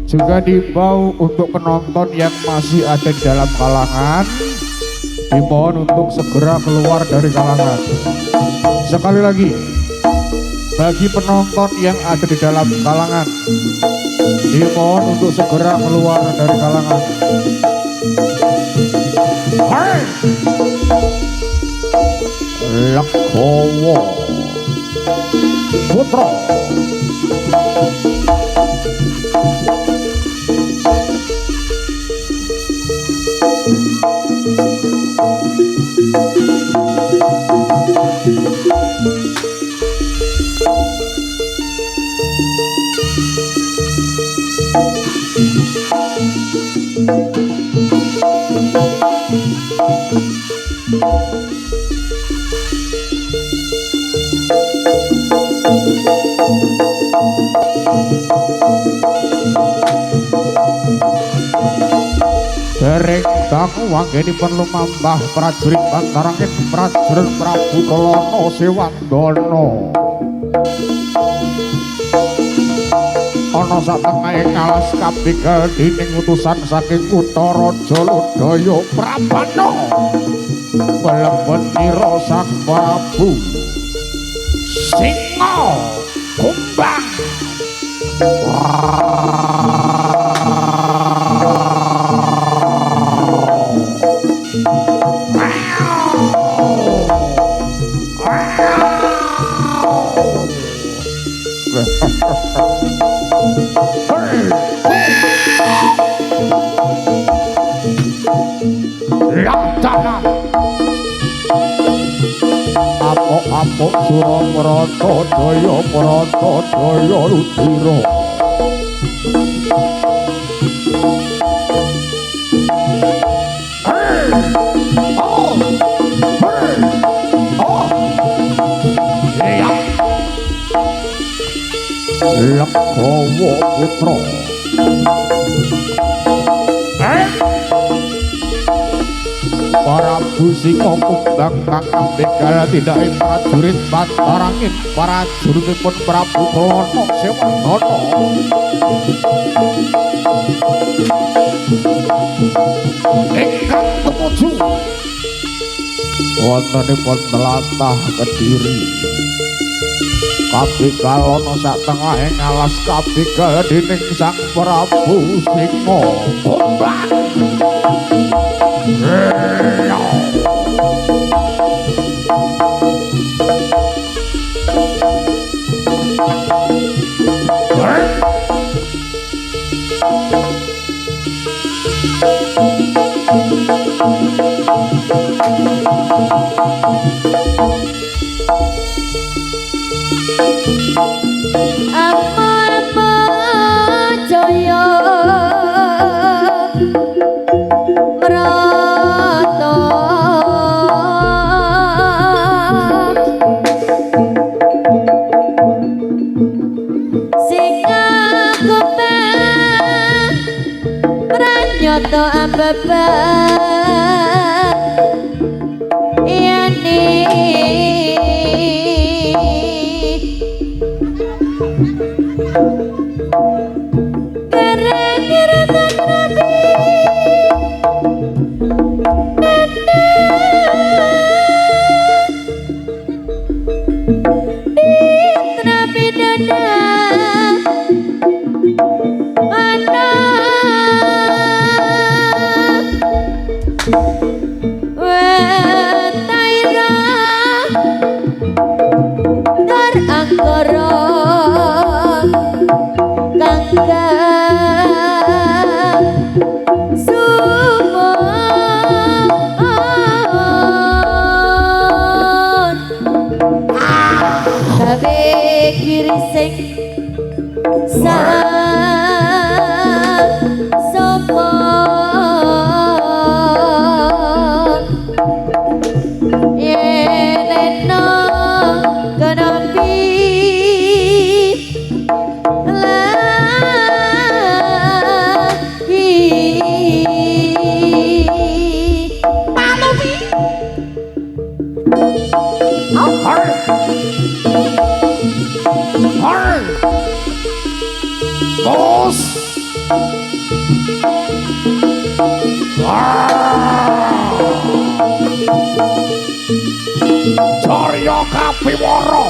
Juga diimbau untuk penonton yang masih ada di dalam kalangan, dimohon untuk segera keluar dari kalangan. Sekali lagi, bagi penonton yang ada di dalam kalangan, dimohon untuk segera keluar dari kalangan. Hai! Lekowo Putra dereng bangu wanggeni perlu mambah prajurit bantarangin prajurit Prabu Kolono Sewanggono ana satengahing alas kapikel dening utusan saking kutha Raja Lodaya Prabana mlebenira Sang Prabu Singa Kumbang. Apok Suraprata Jaya Prata Jaya Rudira Lekowo Putra Prabu Singa Kumbang kang ambegal tindaking prajurit Bantarangin prajuritipun Prabu Kolono Sewanggono ingkang tumuju wontenipun tlatah Kediri kapigal ana satengahing alas kapigal dening Sang Prabu Singa Kumbang. Har. Har. Bos. Carya Kapiwara.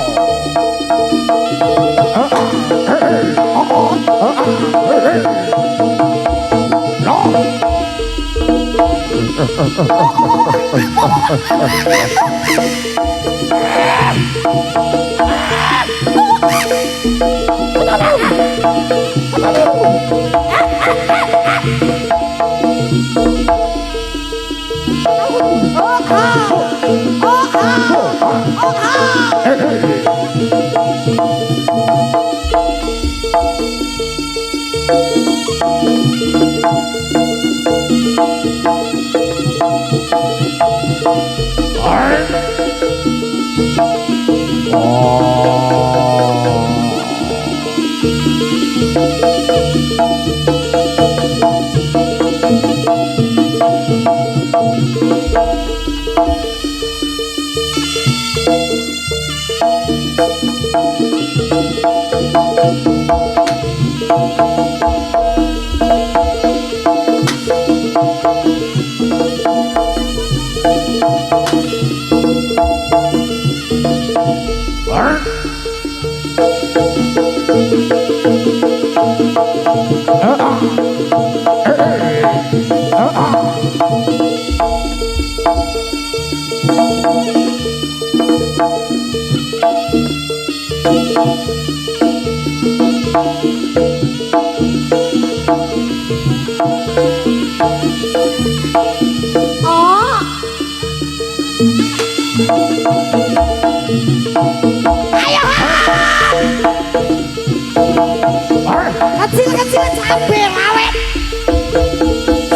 Kecil-kecil cabai rawit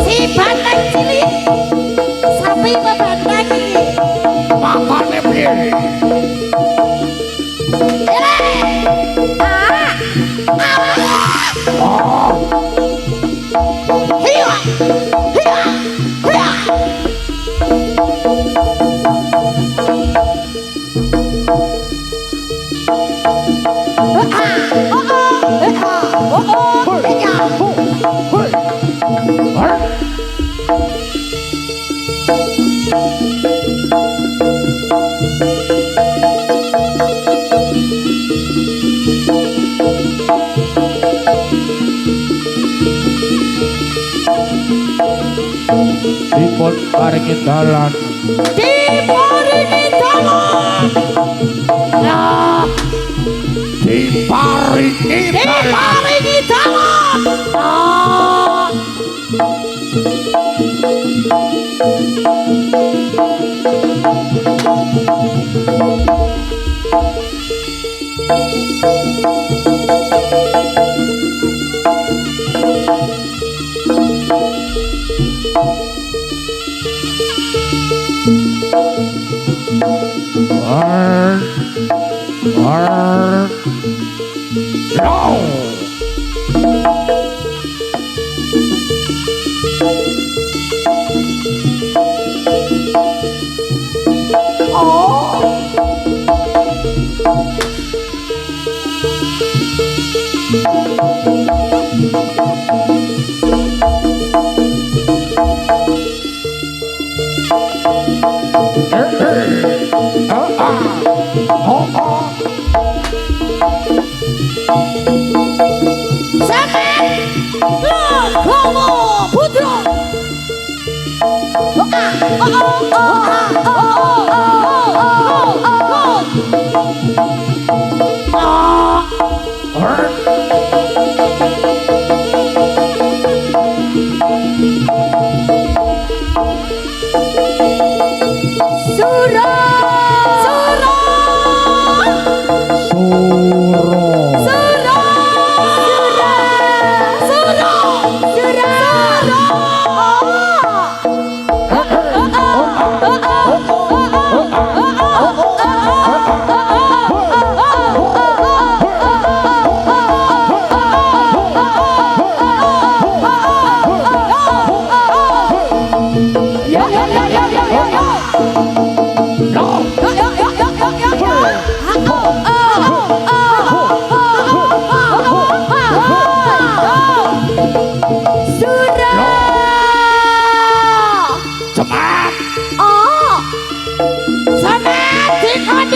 si banteng cilik sapi bebanteng iki Makane piye? Hiya hiya hiya Dipun paringi dalan. diparingi dalan ya Diparingi dalan. diparingi dalan ah War. War. No.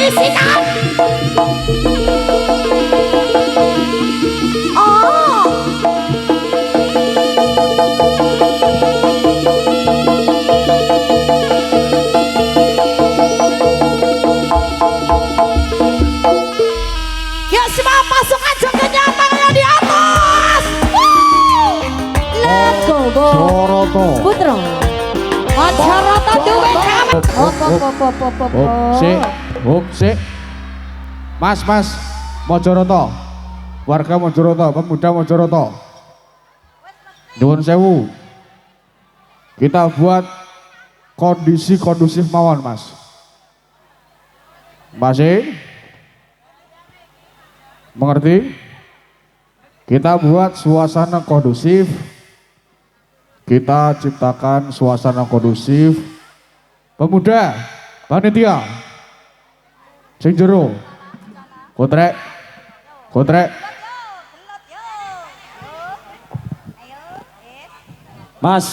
bisikan. Oh. Yuk semua pasukan jogetnya tangannya di atas. Let's go, go. Joroto. Putra. Joroto duwe kamen. Sik. Mas, Mojoroto. Warga Mojoroto, pemuda Mojoroto. Nuwun sewu. Kita buat kondisi kondusif mawon, Mas. Masih? Mengerti? Kita buat suasana kondusif. Kita ciptakan suasana kondusif. Pemuda, panitia, sing jero, kotrek, Mas,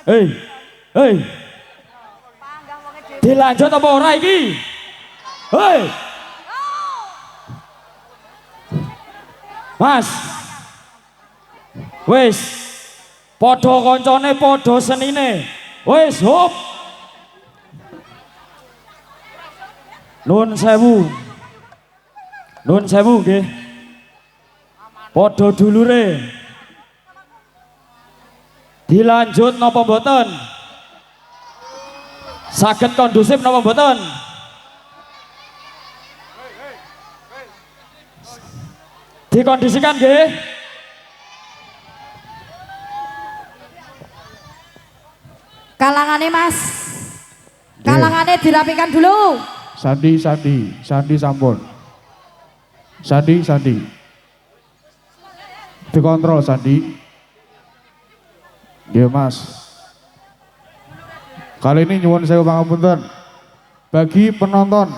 hei, dilanjut apa ora iki? Hei, Mas, wis, podo koncone, podo senine, wis, hop. Nun sewu nggih. Podo dulure. Dilanjut napa mboten? Saged kondusif napa mboten? Dikondisikan nggih. Kalangane Mas. Kalangane dirapikan dulu. Sandi sampun. Sandi. Dikontrol Sandi. Nggih Mas. Kali ini nyuwun sewu pangapunten. Bagi penonton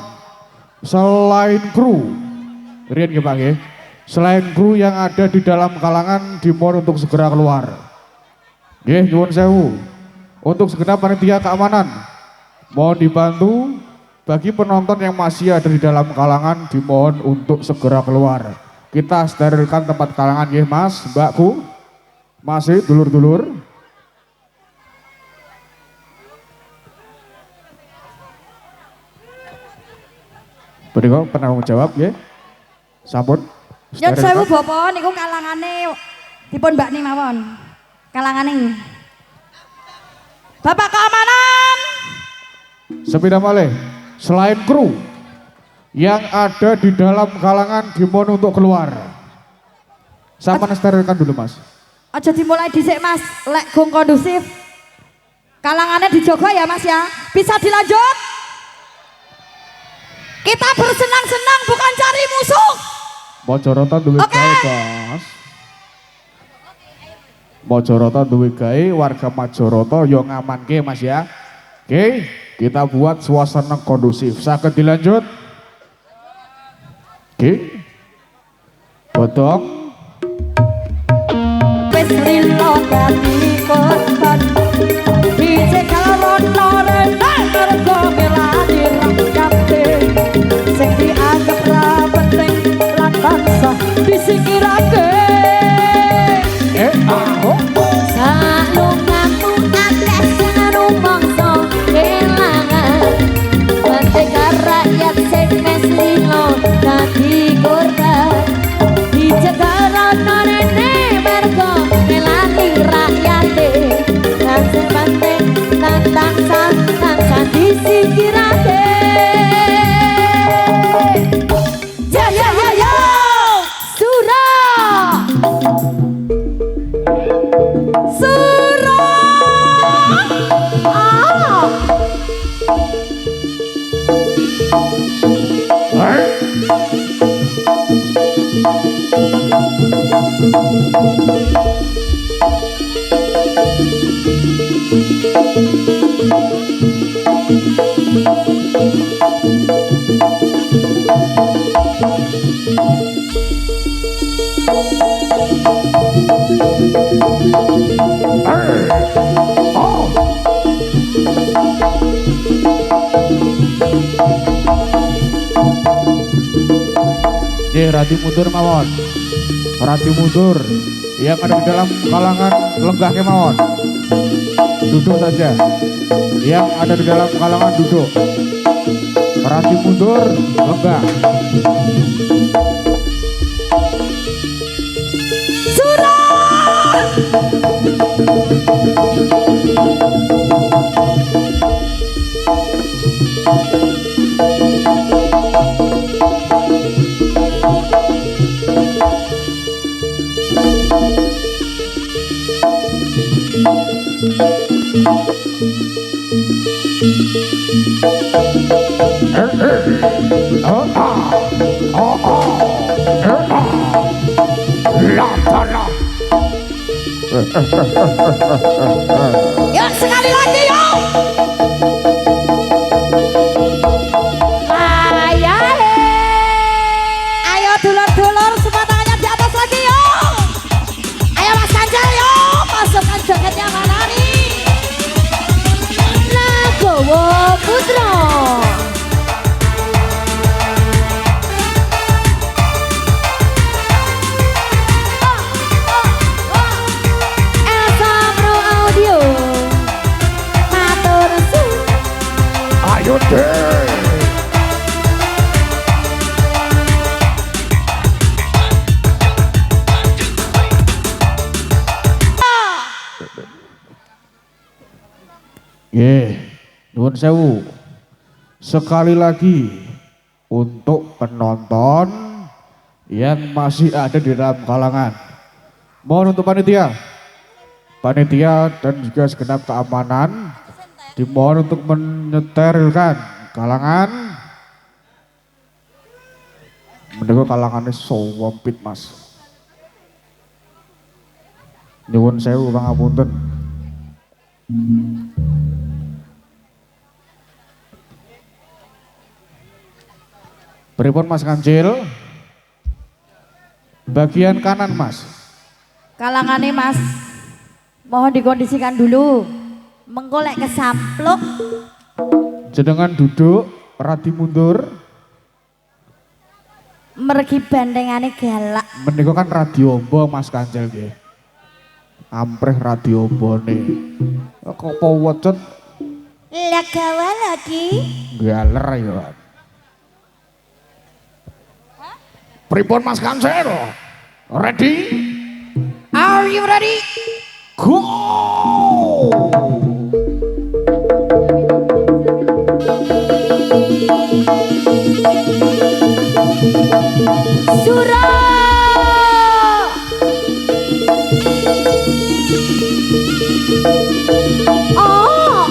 selain kru, riyen nggih Pak nggih. Selain kru yang ada di dalam kalangan dimohon untuk segera keluar. Nggih nyuwun sewu. Untuk segenap panitia keamanan mohon dibantu. Bagi penonton yang masih ada di dalam kalangan dimohon untuk segera keluar. Kita sterilkan tempat kalangan nggih Mas, Mbakku. Masih dulur-dulur. Beriku penanggung jawab nggih. Sampun. Nyun sewu Bapak niku kalangane dipun bakni mawon. Kalangane. Bapak keamanan. Sepeda malih. Selain kru yang ada di dalam kalangan dimohon untuk keluar. Sampeyan sterilkan dulu Mas. Aja dimulai dhisik Mas, lek gong kondusif. Kalangannya dijaga ya Mas ya. Bisa dilanjut? Kita bersenang-senang bukan cari musuh. Mojoroto duwe gawe, Bos. Mojoroto duwe gawe, warga Majoroto yo ngamanke Mas ya. Oke, kita buat suasana kondusif. Saged dilanjut? Oke. Bodong. Wis lilo dadi korban. Dicekel rono renek mergo melani rakyate. Sing dianggap ra penting lan bangsa disikirake. Salunganmu akeh sing rumangsa kelangan. Merdeka rakyat sing mes lilo dadi korban. Dicekel rono renek mergo melani rakyate. Lan sing penting tantang disikirake. Ya Surah Rati mundur mawon. Rati mundur yang ada di dalam kalangan lenggah kemawon. Duduk saja. Yang ada di dalam kalangan duduk. Rati mundur, lenggah. Yuk sekali lagi yuk. Ayo dulur-dulur semua tangannya di atas lagi yuk. Ayo Mas Kanjel yuk, masukkan jaketnya mana nih? Nagowo Putra. Ayo deh. Nuwun sewu. Sekali lagi untuk penonton yang masih ada di dalam kalangan. Mohon untuk panitia dan juga segenap keamanan dimohon untuk menyeterilkan kalangan. Mendengar kalangannya sowompit mas. Nyuwun sewu pangapunten. Pripun Mas Kancil? Bagian kanan Mas. Kalangannya Mas, mohon dikondisikan dulu. Mengkolek kesampluk. Jenengan duduk, radi mundur. Mergi bandengane galak. Menika kan radio ombo Mas Kancil nggih. Ampreh radio ombone. Kok apa wocet? Lah gawa lagi. Galer ya. Pripun Mas Kancil? Ready? Are you ready? Go! Surah. Oh.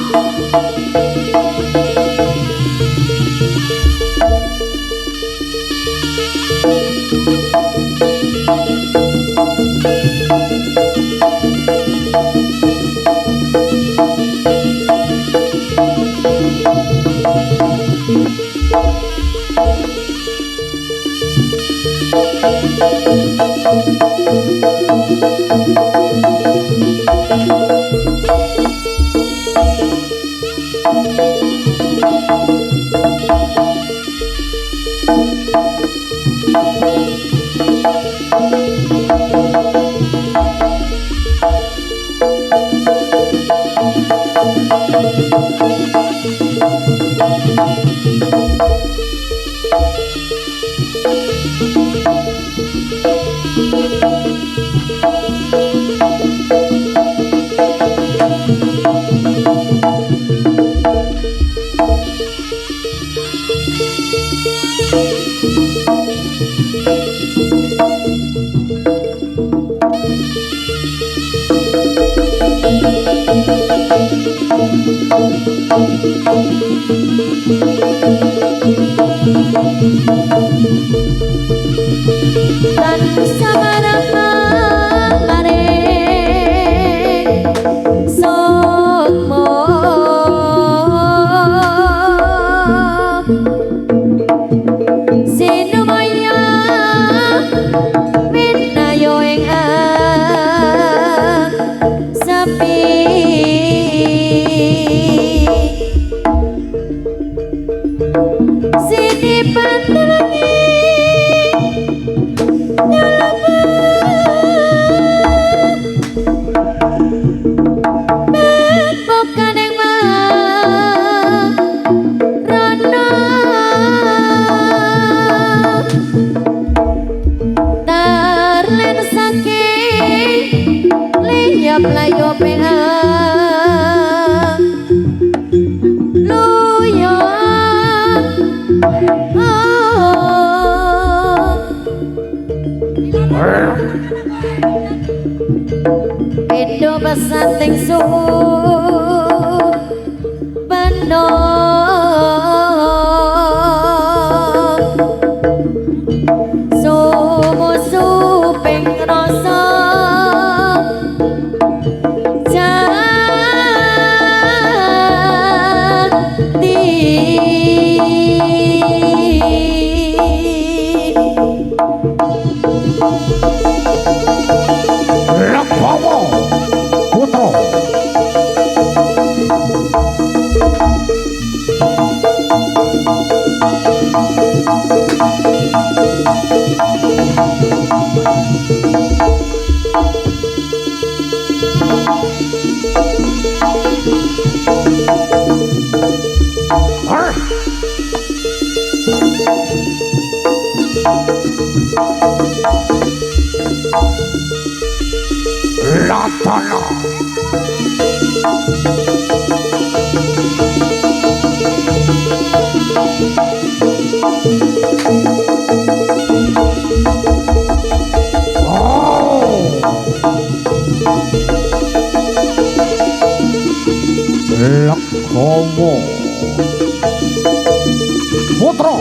Dan sama nama maring sokmo sinumaya minayo ing sepi sini pantelangi Pendo besanting beno sumusu ping rasa Legowo Putra Latana Legowo Putra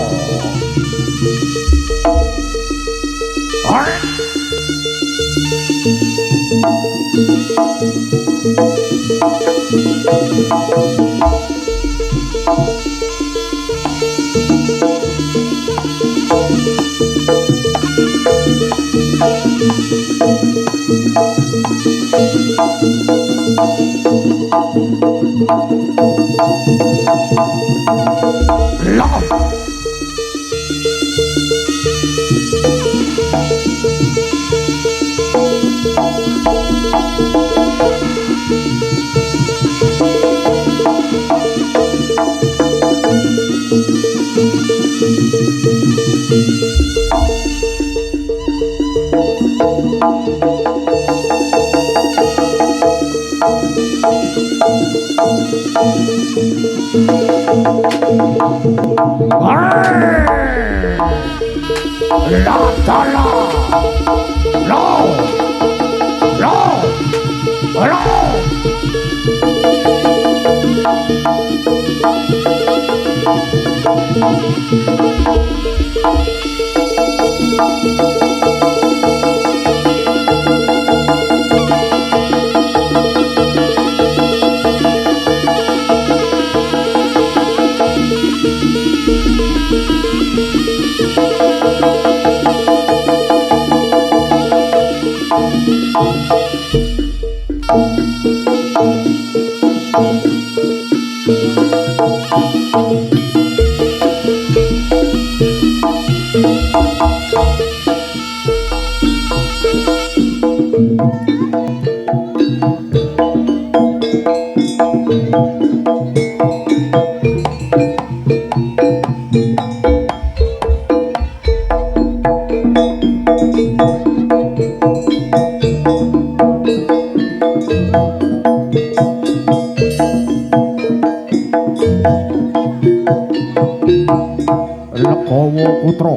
Legowo Putra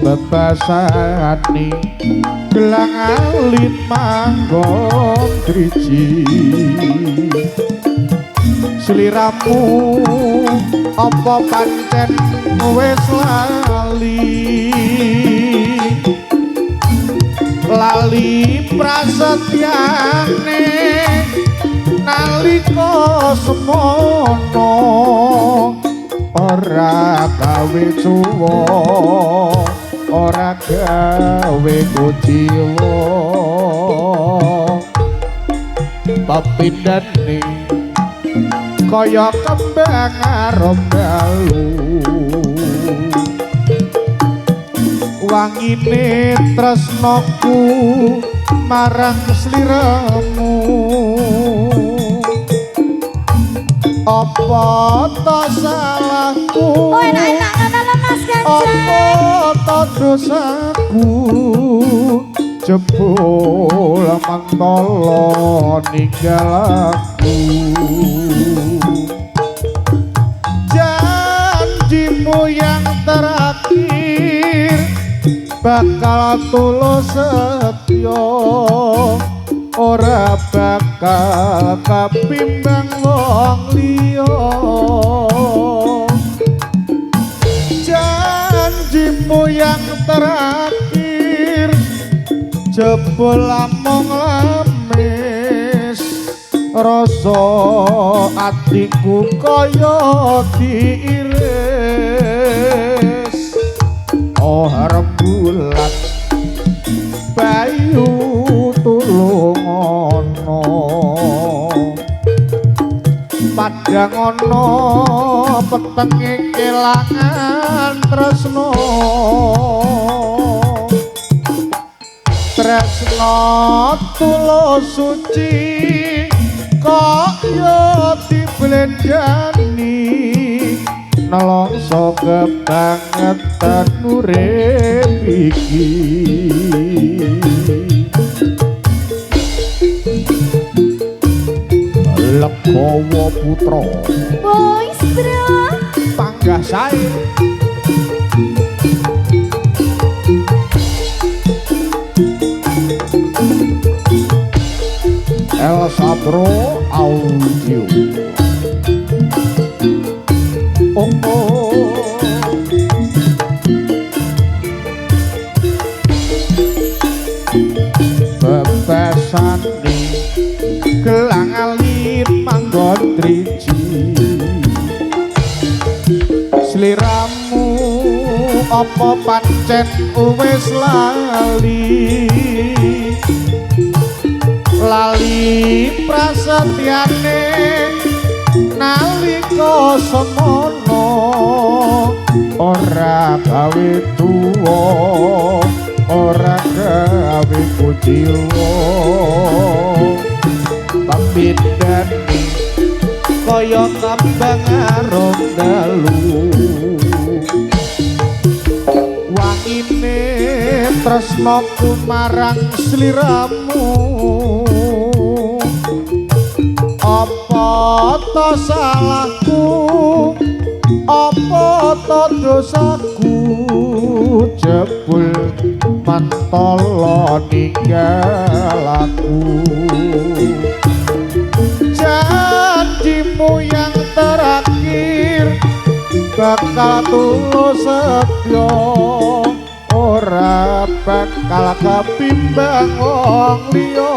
bebasani gelang alit manggon driji sliramu apa pancen wis lali prasetyane nalika semono ora gawe cuwo ora gawe kuciwa pepindhane kaya kembang arep dalu wangine tresnaku marang sliramu apa ta salahku oh enak-enak ngono Mas Ganjar apa ta dosaku jebul mantolo ninggal aku janjimu bakal tulus setya ora bakal kapimbang wong liya janjimu yang terakhir jebul among lamis rasa atiku kaya diiris oh rembulan bayu tulung ana padang ana petenge kelangan tresno tresno tulus suci kok yo diblendani nelongso kebangetan urip iki Legowo Putra Boys bro panggah sae Elsa Bro Audio oh, oh. Bebasan ning gelang alit manggon driji sliramu apa pancen wis lali lali prasetyane nalika semono ora gawe tuwa ora gawe kuciwa pambidani kaya kambang arep dalu wangine tresnaku marang sliramu apa to salahku apa to dosaku jebul mantolo ninggal aku janjimu yang terakhir bakal tulus setya ora bakal kapimbang wong liya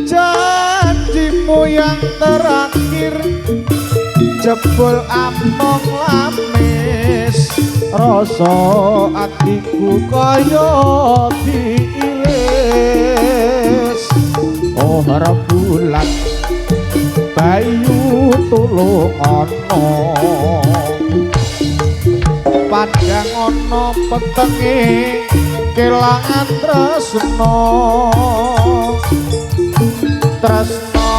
janjimu yang terakhir jebul among lamis rasa atiku kaya diiris oh rembulan bayu tulung ana padang ana petenge kelangan tresno tresno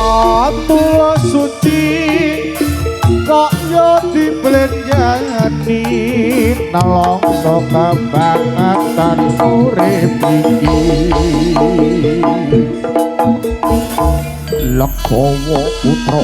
tulus suci kok yo diblenjani nelongso kebangetan urip iki Legowo Putra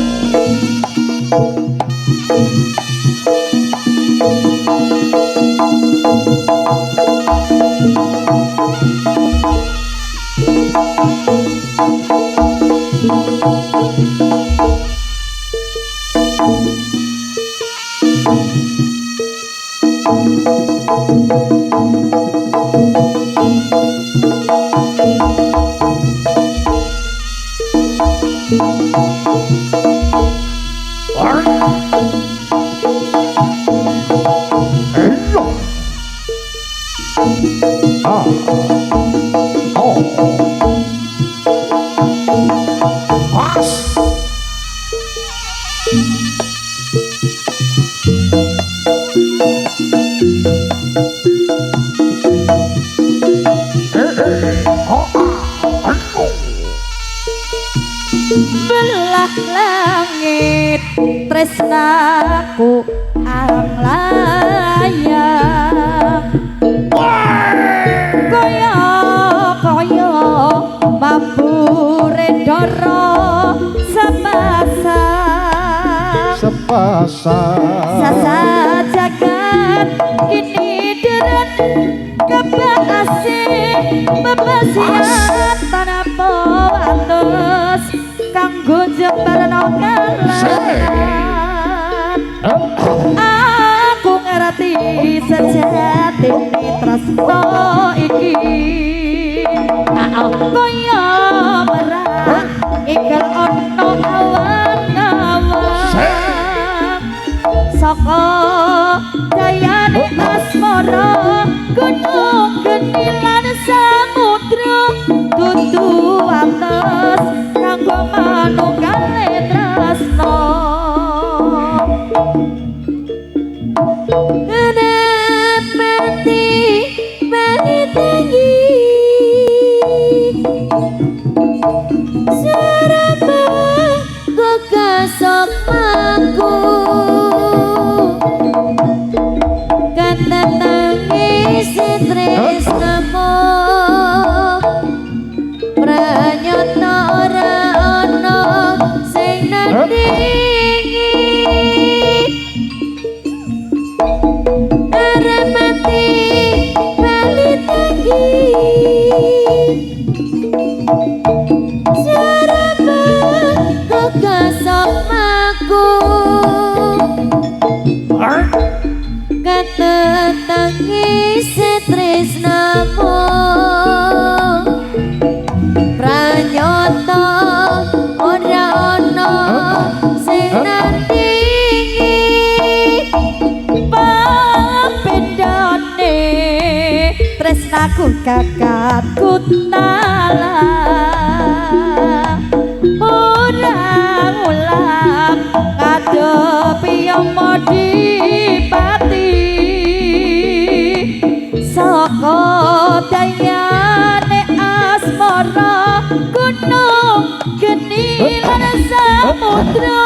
belah langit tresnaku ang layang kaya kaya mabure doro sepasang sepasang sasa jagat kini kebakasih bebasian tanpa wates kanggo jembarno kalangan aku ngerti sejatine tresno iki kaya merah ikel ono awan-awan saka dayane asmara gunung geni lan samudra dudu ates kanggo manunggal tresno mati bali tinggi sarapa gogosok aku kata tangis tresnamu pranyata ora ana sing nandingi arep mati bali tinggi sarapa gogosok aku kata tangis tresnamu pranyata ora ana sing nandingi papendane tresnaku kakatku talah ora ulam ngadepi yang modipati saka dayane asmara gunung geni lan samudra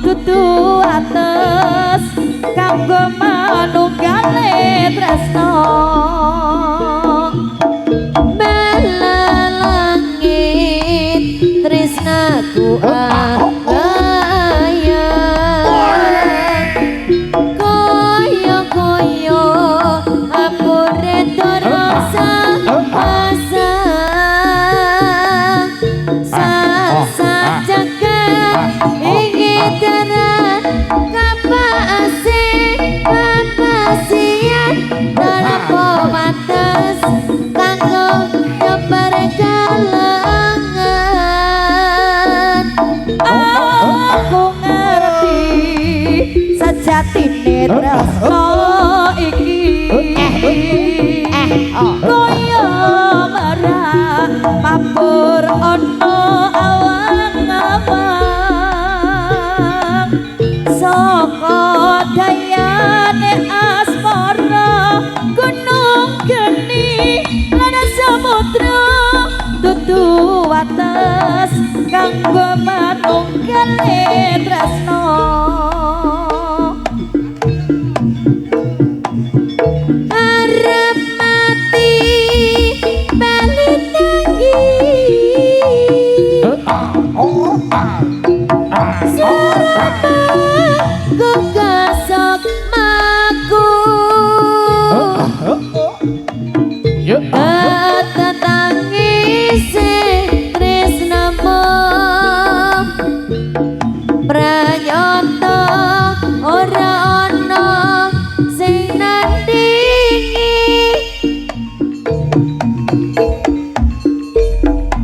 dudu ates kanggo manunggale tresno melangit tresnaku sejatine tresno iki kaya merah mabur ana awan-awan saka dayane asmara gunung geni lan samudra dudu wates kanggo manunggale tresno arep mati bali tinggi sarapa gogosok maku kata tangis tresnamu pranyata ora ana sing nandingi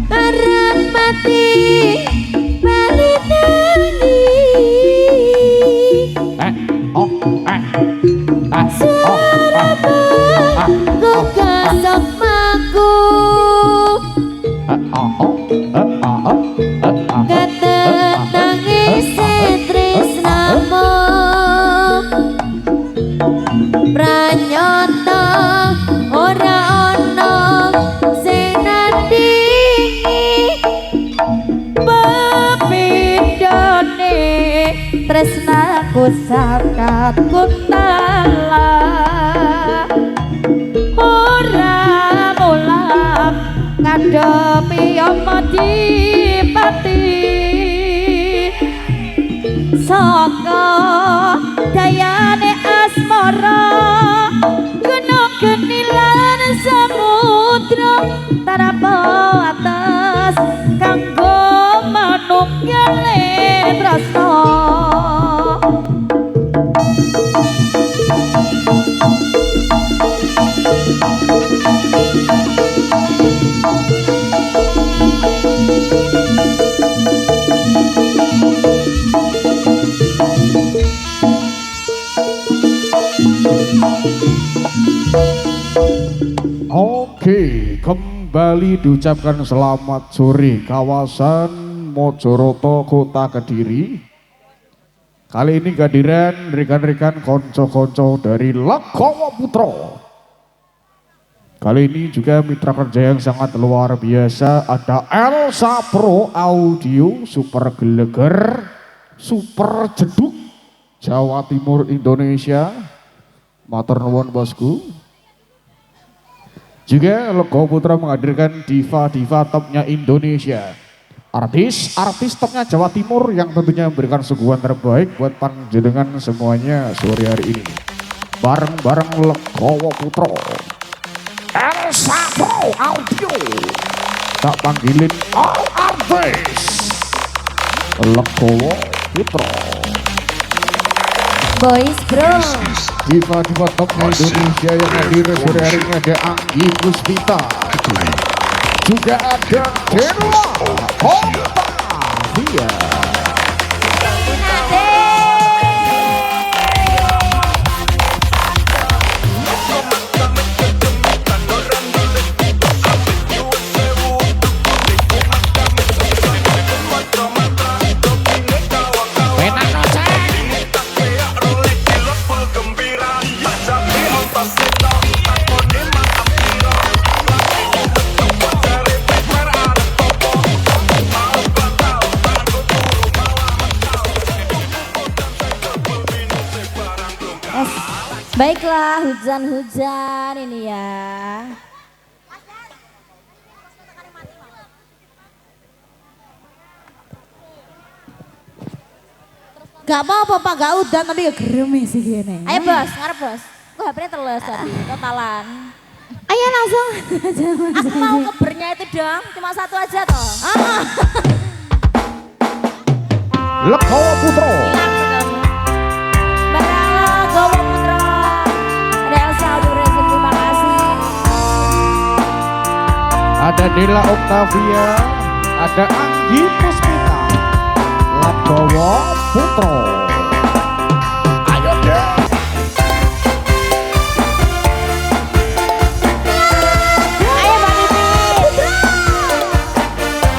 arep mati bali tinggi sarapa gogosok maku kata tangis tresnamu pranyata ora ana sing nandingi pepindhane tresnaku sakatku talah ora mulang ngadepi Amadipati saka dayane asmara gunung ngelir tresno. Oke, kembali diucapkan selamat sore kawasan Mojoroto Kota Kediri. Kali ini kehadiran rekan-rekan konco-konco dari Legowo Putra. Kali ini juga mitra kerja yang sangat luar biasa. Ada Elsa Pro Audio, Super Geleger, Super Jeduk, Jawa Timur Indonesia. Matur nuwun bosku. Juga Legowo Putra menghadirkan diva-diva topnya Indonesia. Artis topnya Jawa Timur yang tentunya memberikan suguhan terbaik buat panjenengan semuanya sore hari ini. Bareng-bareng Legowo Putra. Elsa Pro Audio. Tak panggilin all artis. Legowo Putra. Boys bro. Diva-diva topnya Indonesia yang hadir sore hari ini ada Anggi Puspita. Juga ada Denwa Octavia. Baiklah, hujan-hujan ini ya. Gak apa-apa Pak, gak udan tapi gak geremis sih gini. Ayo bos, ngarep bos. Gue HP-nya terles tadi, totalan. Ayo langsung. Aku mau kebernya itu dong, cuma satu aja toh. Legowo Putra. Legowo Putra. Ada Elsa Audio, terima kasih. Ada Dela Octavia, ada Anggi Puspita. Legowo Putra. Ayo deh. Ayo Mbak Titi.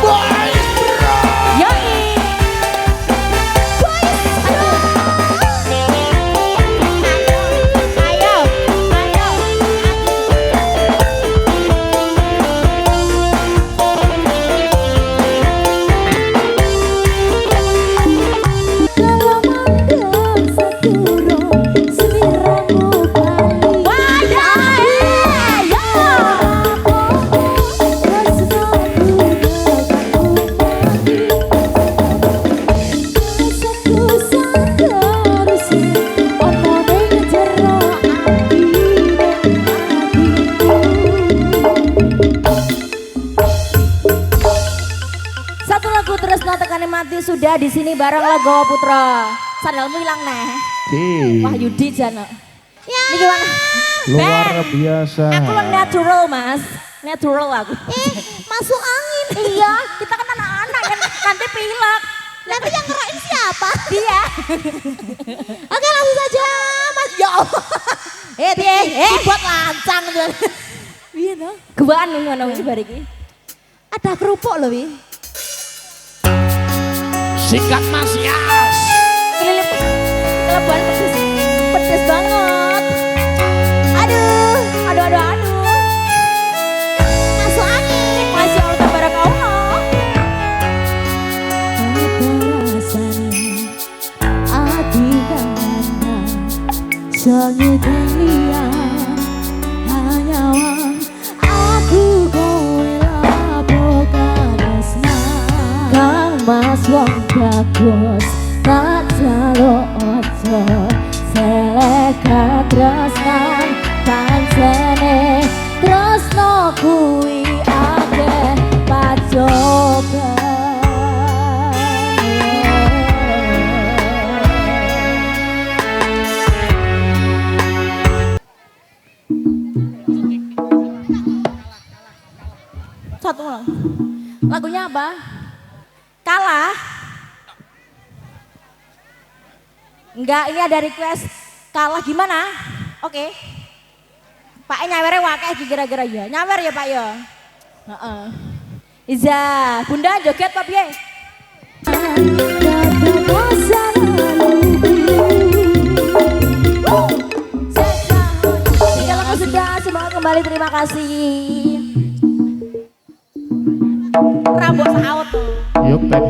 Boys bro. Yoi. Ayo. Satu lagu terus notekane mati sudah di sini bareng Legowo Putra. Sandalmu hilang neh. Wah Yudi Jana. Ya. Ini gimana? Luar biasa. Aku yang natural mas. Natural aku. Masuk angin. Iya, kita kan anak-anak kan nanti pilek. Nanti yang ngerain siapa? Dia. Oke langsung saja mas. Ya Allah. Buat lancang tuh. Iya dong. Gebaan nih ngono wis bar iki. Ada kerupuk loh wi. Sikat Mas Yas. Ini kelebuan pedes banget. Aduh. Masuk angin. Masya Allah tabarakallah. Sangit liang hanya aku kowe lapokan asma Kang Mas wong bagus tak jalo ojo seleka tresnan pancene tresno kuwi akeh pacoban Kalah? Enggak, ini ada request kalah gimana? Oke. Pak nyawere wakeh kira-kira ya. Nyawer ya Pak ya. Heeh. Iza, Bunda joget apa piye? Tiga lagu sudah, semangat kembali, terima kasih. Rambut saut. Yuk, Pep.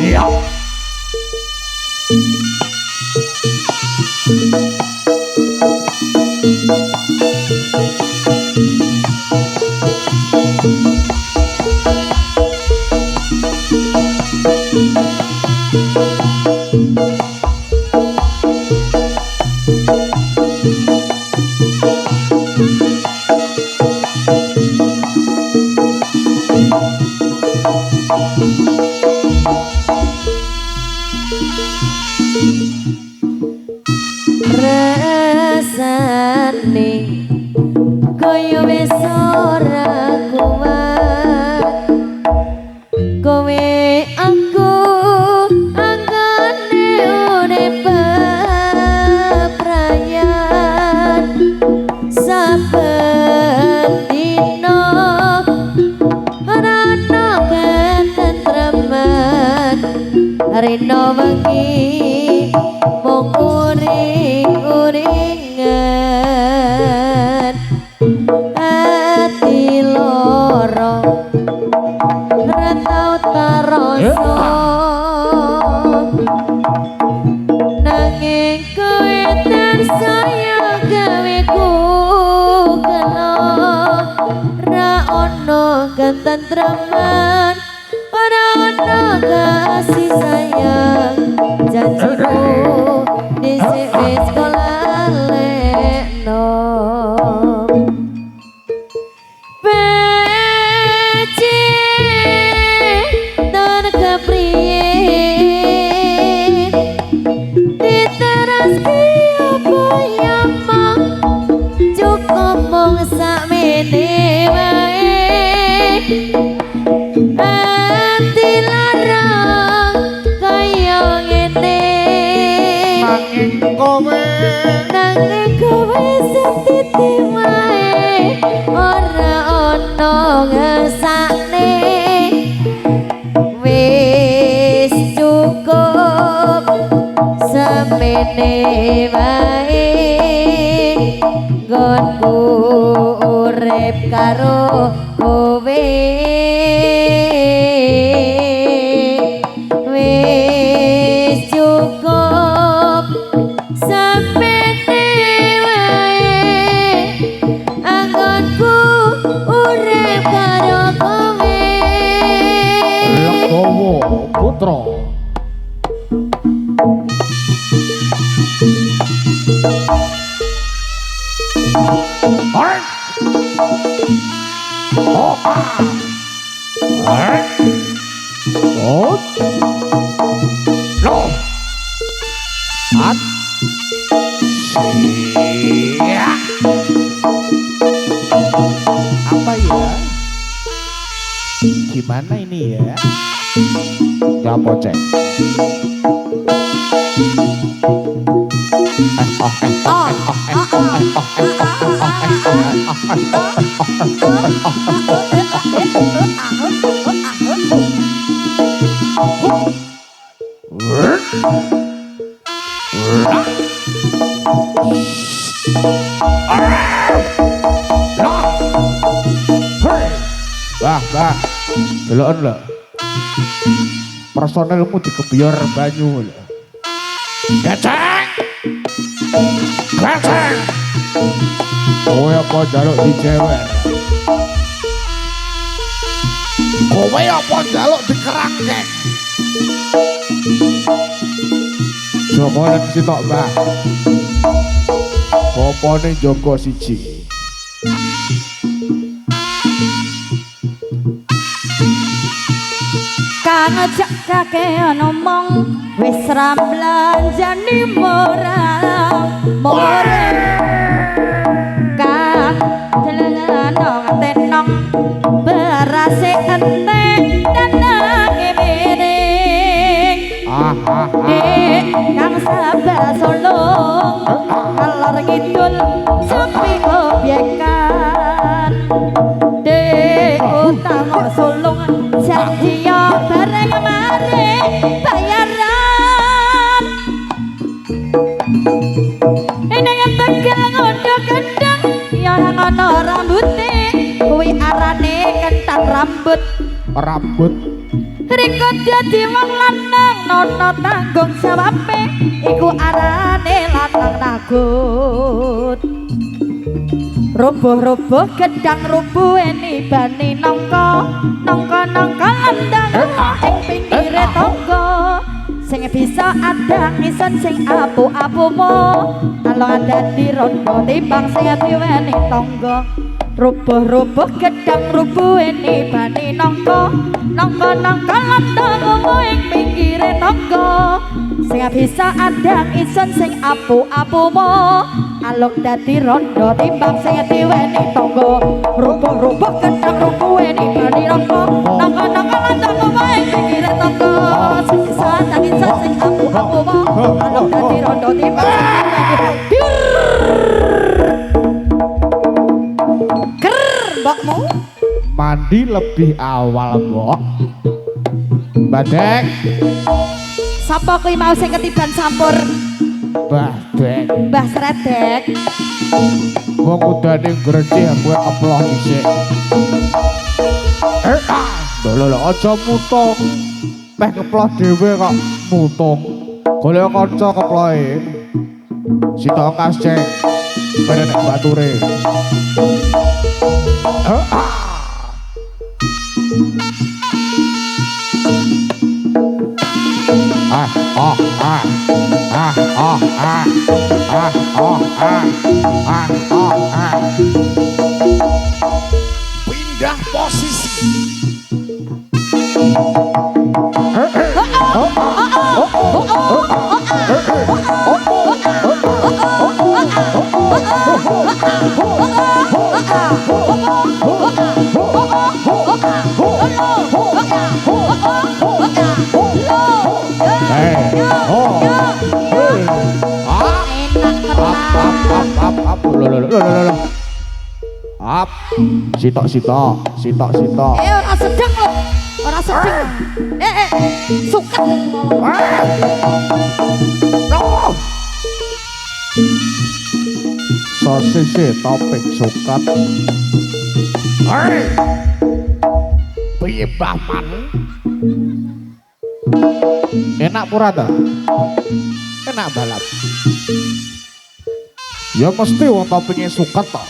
Iya. Rasane koyo wis ora kuat, kowe aku angkane urip bebrayan saben dina ora ana ketentreman rino wengi mung uring-uringan ati loro ora tau taroso nanging kowe tersaya gawe ku kena ra ono ketentreman ora ono kasih sayang janjiku dhisik wis kolalekno peci dan kepriye diteras apa yang mau cukup mung sakmene wae ati larang kaya ngene nanging kowe setiti wae ora ono ngesakne wis cukup semene wae nggonku urip karo kowe wis cukup semene wae anggonku urip karo kowe Legowo Putra. Alright. Oh. Alright. Oh. No. At. Sia. Apa ya? Gimana ini ya? Gak pocek. Bah. Deloken lho. Personelmu dikebiyor banyu lho. Gaceng. Kowe apa njaluk dijewer? Kowe apa njaluk dikerangke? Joko lan sitok, Mbah. Bapane Joko siji. Kang ajak kakek ngomong wis ra blanjani moral Kang delenong tenong berase entek danange miring Kang sabar solong ngalor ngidul sepi obyekan utama solong janji bareng mare bayaran ning tegang ngondo kendang ya ngono rambuté kuwi arane kentang rambut riko dadi wong lanang nono tanggung jawabe iku arane lanang nagut roboh-roboh gedang rubuh eni bani nangka landang ing pinggire tangga sing bisa adang ison sing apu-apumu kalau ada di rondo timbang sing diweni tangga roboh-roboh gedang rubuh eni bani nangka landang ing pinggire tangga sing bisa adang ison sing apu-apumu alok dadi rondo timbang sing diweni tangga rubuh-rubuh gedang rubuh eni bani nangka landang ing pinggire tangga sing bisa adang ison sing apu-apumu alok dadi rondo timbang sing diweni mbokmu mandi lebih awal, Mbok. Badek. Sapa kuwi mau sing ketiban sampur? Badek. Mbah Sredek. Wong udane grecih kowe keploh dhisik. Lho aja mutung. Teh keploh dhewe kok mutung. Golek kanca keplohe. Sitok kasceng. Bener nek bature. Pindah posisi. Up, sitok. Ora sedeng lho. Ora sedeng. Suket. Sosis topik sukat. Piye Bahman? Enak pura ta? Enak balap. Ya mesti wong topiknya sukat ta.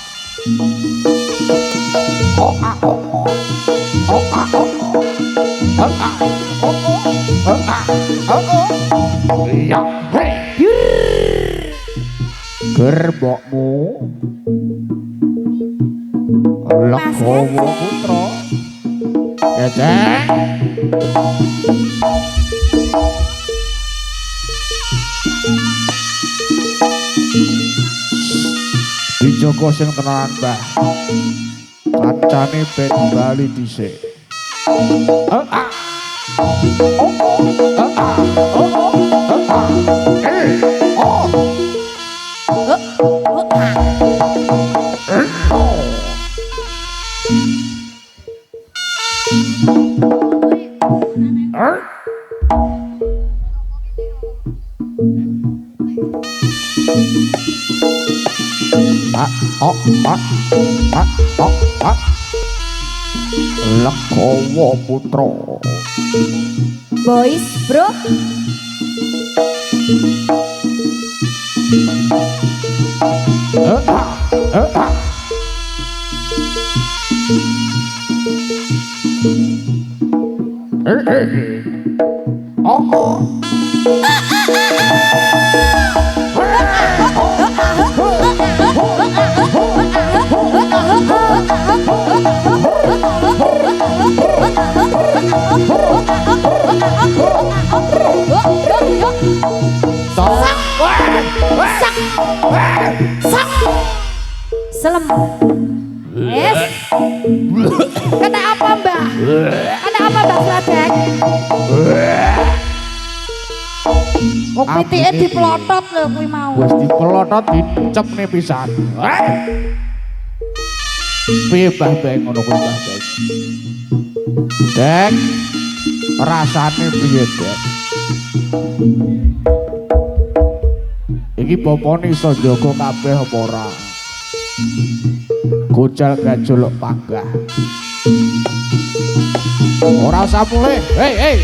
Gerbokmu Legowo putra Kecek dijogo sing tenanan Mbah kancane ben bali dhisik Legawa Putra. Boys, bro. Selem. Yes. Kena apa mbak? Kena apa mbak Sladek? Oh pitike diplotot lho kuwi mau. Wis diplotot dicep nih pisan. Piye Mbah Beng ngono kuwi Mbah Beng? Dek, rasane piye Dek? Iki bapane iso njaga kabeh apa ora? Gojal gajolok panggah. Ora usah mulih. Hei,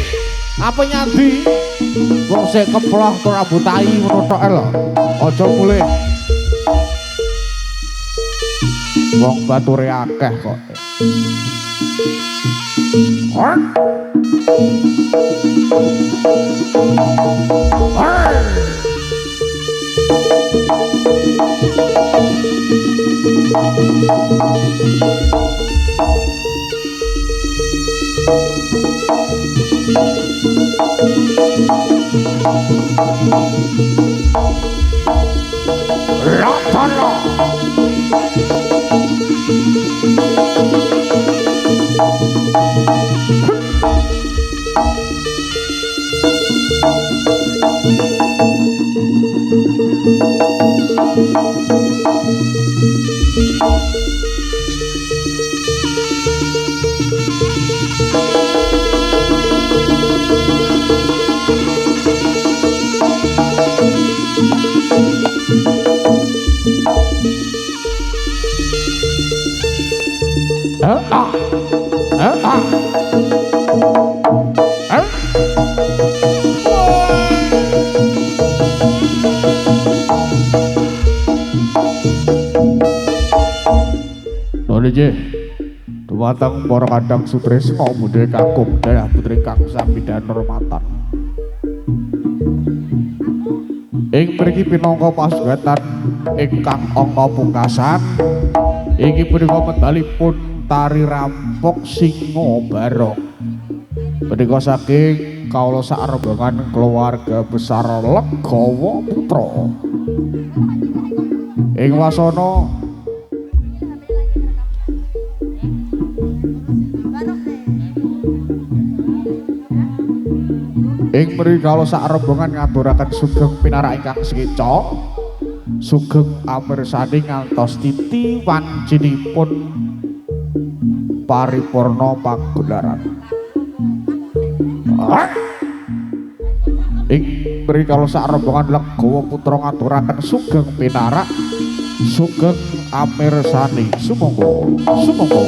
apa nyandi? Wong sik keploh tur rambut tai ngono tok lho. Aja mulih. Wong bature akeh kok. Dumateng para kadang sutresna budhe kakung dalah putri kang sambidan hormatan. Ing mriki pinangka pasugatan ingkang angka pungkasan inggih punika medalipun tari rampok Singo Barong. Punika saking kawula sak rombongan keluarga besar Legawa Putra. Ing wasana ing mriki kawula sak rombongan ngaturaken sugeng pinarak ingkang sekeca, sugeng amirsani ngantos titi wancinipun paripurna pagelaran. Ing mriki kawula sak rombongan Legawa Putra ngaturaken sugeng pinarak, sugeng amirsani. Sumangga, sumangga.